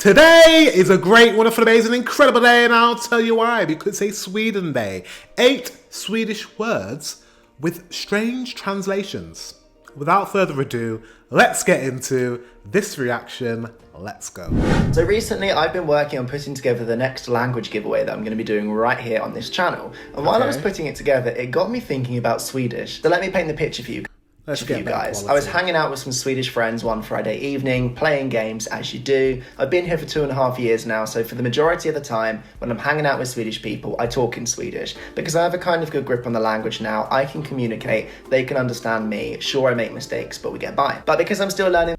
Today is a great, wonderful, amazing, incredible day, and I'll tell you why. Because it's Sweden Day. 8 Swedish words with strange translations. Without further ado, let's get into this reaction. Let's go. So recently I've been working on putting together the next language giveaway that I'm going to be doing right here on this channel. And while I was putting it together, it got me thinking about Swedish. So let me paint the picture for you. Guys, I was hanging out with some Swedish friends one Friday evening, playing games as you do. I've been here for 2.5 years now, so for the majority of the time, when I'm hanging out with Swedish people, I talk in Swedish. Because I have a kind of good grip on the language now, I can communicate, they can understand me. Sure, I make mistakes, but we get by. But because I'm still learning...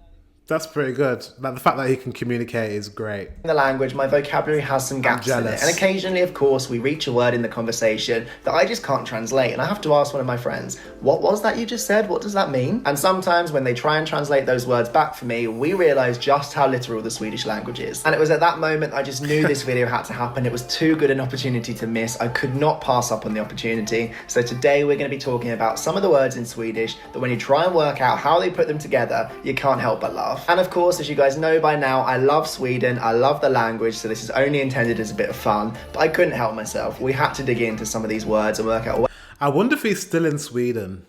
That's pretty good. Like, the fact that he can communicate is great. The language, my vocabulary has some gaps in it. And occasionally, of course, we reach a word in the conversation that I just can't translate. And I have to ask one of my friends, what was that you just said? What does that mean? And sometimes when they try and translate those words back for me, we realize just how literal the Swedish language is. And it was at that moment I just knew this video had to happen. It was too good an opportunity to miss. I could not pass up on the opportunity. So today we're going to be talking about some of the words in Swedish that when you try and work out how they put them together, you can't help but laugh. And of course, as you guys know by now, I love Sweden, I love the language, so this is only intended as a bit of fun, but I couldn't help myself. We had to dig into some of these words and work out... I wonder if he's still in Sweden.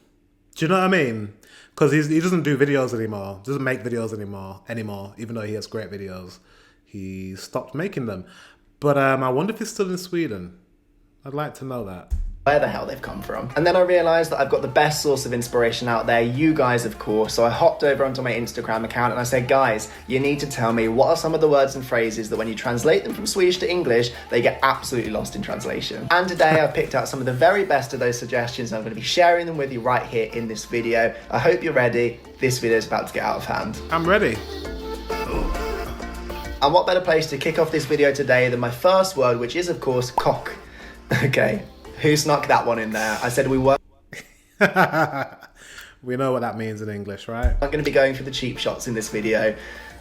Do you know what I mean? Because he doesn't do videos anymore, doesn't make videos anymore, even though he has great videos. He stopped making them. But I wonder if he's still in Sweden. I'd like to know that. Where the hell they've come from. And then I realised that I've got the best source of inspiration out there, you guys of course, so I hopped over onto my Instagram account and I said, guys, you need to tell me what are some of the words and phrases that when you translate them from Swedish to English, they get absolutely lost in translation. And today I've picked out some of the very best of those suggestions and I'm going to be sharing them with you right here in this video. I hope you're ready. This video is about to get out of hand. I'm ready. And what better place to kick off this video today than my first word, which is of course cock. Okay. Who snuck that one in there? I said we were... We know what that means in English, right? I'm going to be going for the cheap shots in this video.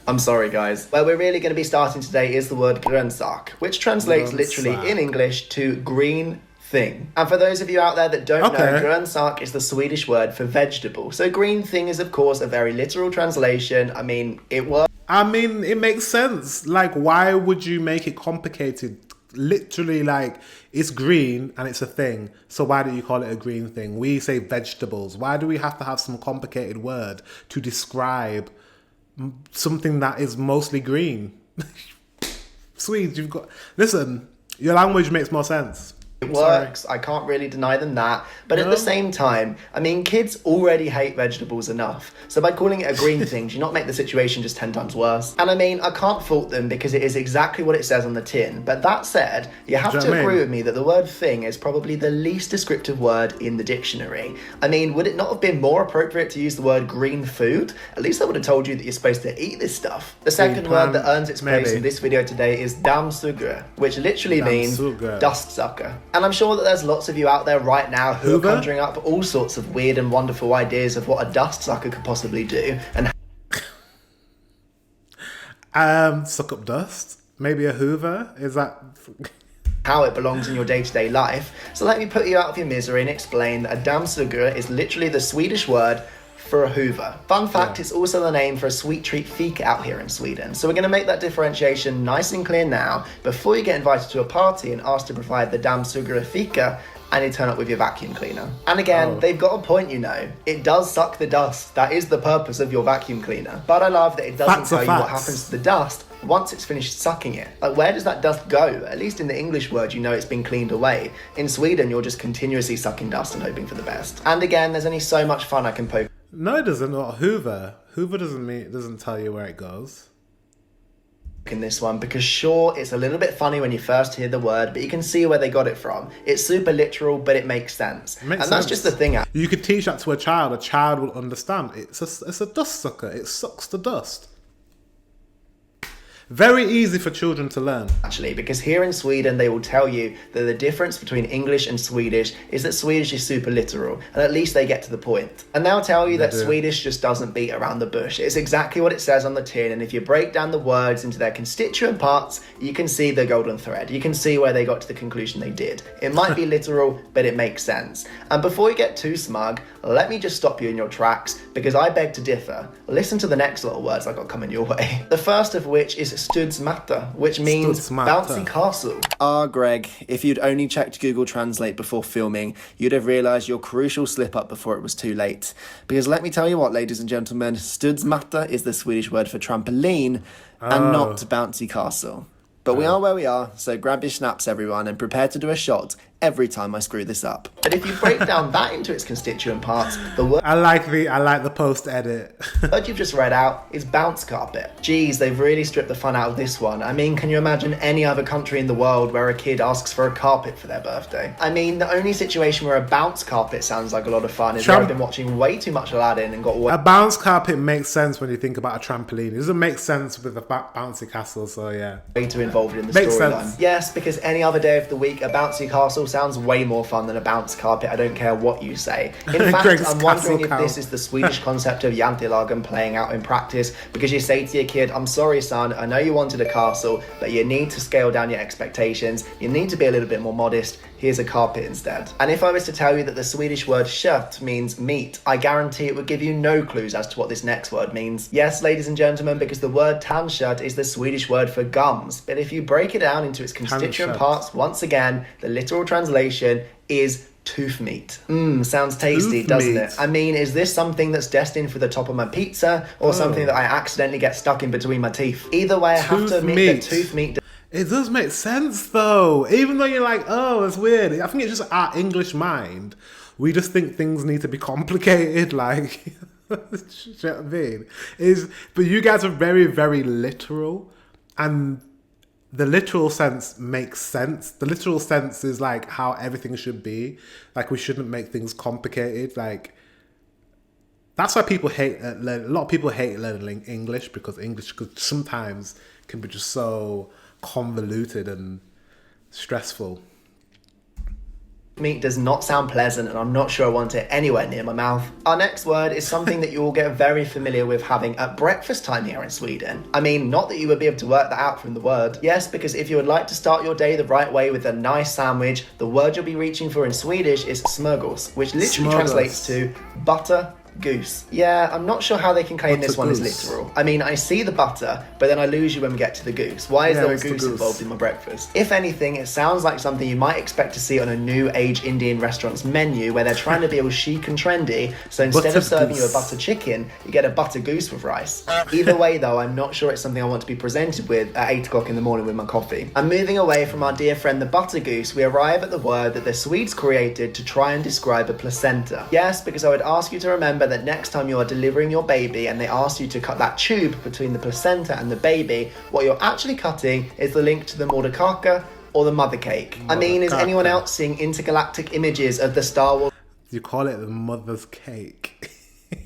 I'm sorry, guys. Where we're really going to be starting today is the word grönsak, which translates literally in English to green thing. And for those of you out there that don't know, grönsak is the Swedish word for vegetable. So green thing is, of course, a very literal translation. I mean, it works. I mean, it makes sense. Like, why would you make it complicated? Literally, like, it's green and it's a thing, so why do you call it a green thing? We say vegetables. Why do we have to have some complicated word to describe something that is mostly green? Swedes, you've got... Listen, your language makes more sense. It works, I can't really deny them that, but at the same time, I mean, kids already hate vegetables enough, so by calling it a green thing, do you not make the situation just 10 times worse? And I mean, I can't fault them because it is exactly what it says on the tin, but that said, you have to agree with me that the word thing is probably the least descriptive word in the dictionary. I mean, would it not have been more appropriate to use the word green food? At least I would have told you that you're supposed to eat this stuff. The second word that earns its place in this video today is dammsugare, which literally means dust sucker. And I'm sure that there's lots of you out there right now who are conjuring up all sorts of weird and wonderful ideas of what a dust sucker could possibly do. And suck up dust? Maybe a Hoover? Is that... how it belongs in your day-to-day life. So let me put you out of your misery and explain that a dammsugare is literally the Swedish word for a Hoover. Fun fact, it's also the name for a sweet treat fika out here in Sweden. So we're going to make that differentiation nice and clear now before you get invited to a party and asked to provide the dammsugare fika and you turn up with your vacuum cleaner. And again, they've got a point, you know. It does suck the dust. That is the purpose of your vacuum cleaner. But I love that it doesn't tell you what happens to the dust once it's finished sucking it. Like, where does that dust go? At least in the English word, you know it's been cleaned away. In Sweden, you're just continuously sucking dust and hoping for the best. And again, there's only so much fun I can poke. No, it doesn't. Not Hoover. Hoover doesn't tell you where it goes. In this one, because sure, it's a little bit funny when you first hear the word, but you can see where they got it from. It's super literal, but it makes sense. That's just the thing. You could teach that to a child will understand. It's a dust sucker. It sucks the dust. Very easy for children to learn. Actually, because here in Sweden, they will tell you that the difference between English and Swedish is that Swedish is super literal, and at least they get to the point. And they'll tell you that Swedish just doesn't beat around the bush. It's exactly what it says on the tin, and if you break down the words into their constituent parts, you can see the golden thread. You can see where they got to the conclusion they did. It might be literal, but it makes sense. And before you get too smug, let me just stop you in your tracks because I beg to differ. Listen to the next little words I got coming your way. The first of which is studsmatta, which means bouncy castle. Greg, if you'd only checked Google Translate before filming, you'd have realised your crucial slip up before it was too late. Because let me tell you what, ladies and gentlemen, studsmatta is the Swedish word for trampoline and not bouncy castle. But we are where we are, so grab your schnapps, everyone, and prepare to do a shot every time I screw this up. But if you break down that into its constituent parts, the word I like the post edit. word you've just read out is bounce carpet. Geez, they've really stripped the fun out of this one. I mean, can you imagine any other country in the world where a kid asks for a carpet for their birthday? I mean, the only situation where a bounce carpet sounds like a lot of fun is where I've been watching way too much Aladdin and got a bounce carpet makes sense when you think about a trampoline. It doesn't make sense with a bouncy castle, so yeah. Way too involved in the storyline. Yes, because any other day of the week, a bouncy castle sounds way more fun than a bounce carpet. I don't care what you say. In fact, I'm wondering if this is the Swedish concept of Jantilagen playing out in practice, because you say to your kid, I'm sorry son, I know you wanted a castle, but you need to scale down your expectations. You need to be a little bit more modest. Here's a carpet instead. And if I was to tell you that the Swedish word kött means meat, I guarantee it would give you no clues as to what this next word means. Yes, ladies and gentlemen, because the word tandkött is the Swedish word for gums. But if you break it down into its constituent parts, once again, the literal translation is tooth meat. Sounds tasty, doesn't it? I mean, is this something that's destined for the top of my pizza or something that I accidentally get stuck in between my teeth? Either way, I have to admit that tooth meat... It does make sense though. Even though you're like, oh, it's weird. I think it's just our English mind. We just think things need to be complicated, like... you know what I mean? But you guys are very, very literal, and the literal sense makes sense. The literal sense is like how everything should be. Like, we shouldn't make things complicated. Like, that's why people hate a lot of people hate learning English, because English sometimes can be just so convoluted and stressful. Meat does not sound pleasant, and I'm not sure I want it anywhere near my mouth. Our next word is something that you will get very familiar with having at breakfast time here in Sweden. I mean, not that you would be able to work that out from the word. Yes, because if you would like to start your day the right way with a nice sandwich, the word you'll be reaching for in Swedish is smörgås, which literally translates to butter goose. Yeah, I'm not sure how they can claim this one is literal. I mean, I see the butter, but then I lose you when we get to the goose. Why is there a goose involved in my breakfast? If anything, it sounds like something you might expect to see on a new age Indian restaurant's menu, where they're trying to be all chic and trendy, so instead of serving you a butter chicken, you get a butter goose with rice. Either way though, I'm not sure it's something I want to be presented with at 8 o'clock in the morning with my coffee. And moving away from our dear friend the butter goose, we arrive at the word that the Swedes created to try and describe a placenta. Yes, because I would ask you to remember that next time you are delivering your baby and they ask you to cut that tube between the placenta and the baby, what you're actually cutting is the link to the moderkaka or the mother cake. I mean, is anyone else seeing intergalactic images of the Star Wars... You call it the mother's cake.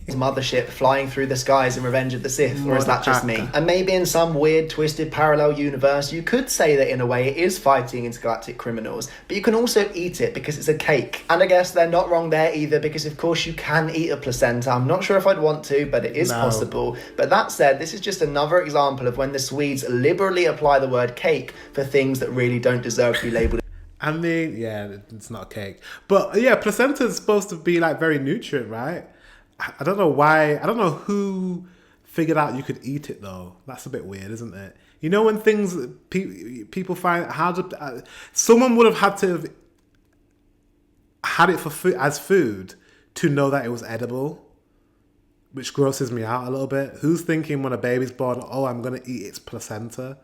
mothership flying through the skies in Revenge of the Sith, or is that just me? And maybe in some weird, twisted parallel universe, you could say that in a way it is fighting intergalactic criminals, but you can also eat it because it's a cake. And I guess they're not wrong there either, because of course you can eat a placenta. I'm not sure if I'd want to, but it is possible. But that said, this is just another example of when the Swedes liberally apply the word cake for things that really don't deserve to be labelled. I mean, yeah, it's not a cake. But yeah, placenta is supposed to be like very nutrient, right? I don't know why. I don't know who figured out you could eat it though. That's a bit weird, isn't it? You know, when things people find how to, someone would have had to have had it for food as food to know that it was edible, which grosses me out a little bit. Who's thinking when a baby's born, oh, I'm gonna eat its placenta?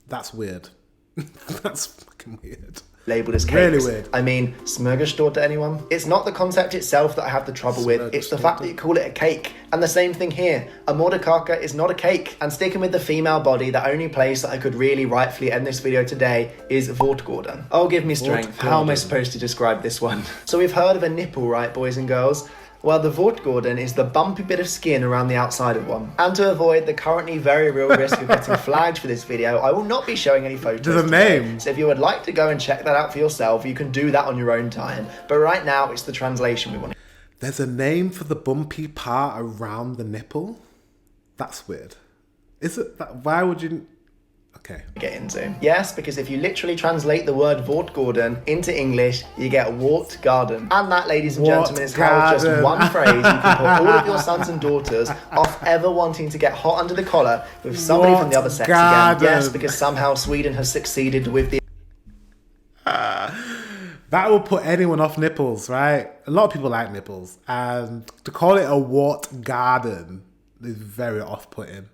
That's weird. That's fucking weird. Labelled as cakes. Really weird. I mean, smörgåstårta to anyone? It's not the concept itself that I have the trouble with, it's the fact that you call it a cake. And the same thing here, a moderkaka is not a cake. And sticking with the female body, the only place that I could really rightfully end this video today is Vårtgården. Oh, give me strength. How am I supposed to describe this one? So we've heard of a nipple, right, boys and girls? Well, the Vårtgården is the bumpy bit of skin around the outside of one. And to avoid the currently very real risk of getting flagged for this video, I will not be showing any photos. There's a name. So if you would like to go and check that out for yourself, you can do that on your own time. But right now, it's the translation we want. There's a name for the bumpy part around the nipple? That's weird. Is it that? Why would you? Okay. Get into. Yes, because if you literally translate the word Wortgarden into English, you get Wart Garden. And that, ladies and gentlemen, is how with just one phrase you can put all of your sons and daughters off ever wanting to get hot under the collar with somebody from the other sex again. Yes, because somehow Sweden has succeeded with the that will put anyone off nipples, right? A lot of people like nipples, and to call it a wart garden is very off-putting.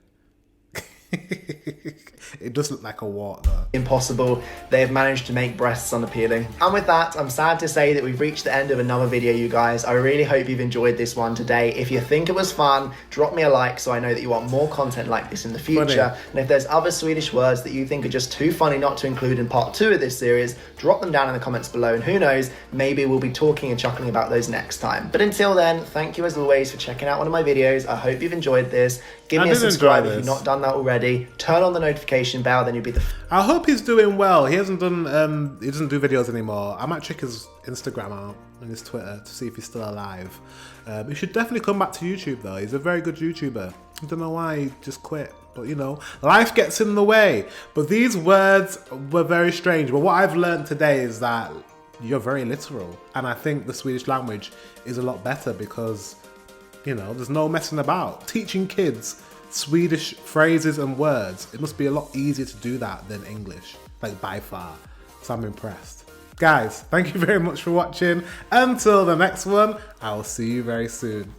It does look like a wart though. Impossible. They have managed to make breasts unappealing. And with that, I'm sad to say that we've reached the end of another video, you guys. I really hope you've enjoyed this one today. If you think it was fun, drop me a like so I know that you want more content like this in the future. Funny. And if there's other Swedish words that you think are just too funny not to include in part 2 of this series, drop them down in the comments below, and who knows, maybe we'll be talking and chuckling about those next time. But until then, thank you as always for checking out one of my videos. I hope you've enjoyed this. Give me a subscribe if you've not done that already. Turn on the notification bell, then you'll be the... I hope he's doing well. He hasn't done, he doesn't do videos anymore. I might check his Instagram out and his Twitter to see if he's still alive. He should definitely come back to YouTube though. He's a very good YouTuber. I don't know why he just quit, but you know, life gets in the way. But these words were very strange. But what I've learned today is that you're very literal. And I think the Swedish language is a lot better because, you know, there's no messing about. Teaching kids Swedish phrases and words, it must be a lot easier to do that than English, like by far. So I'm impressed. Guys, thank you very much for watching. Until the next one, I will see you very soon.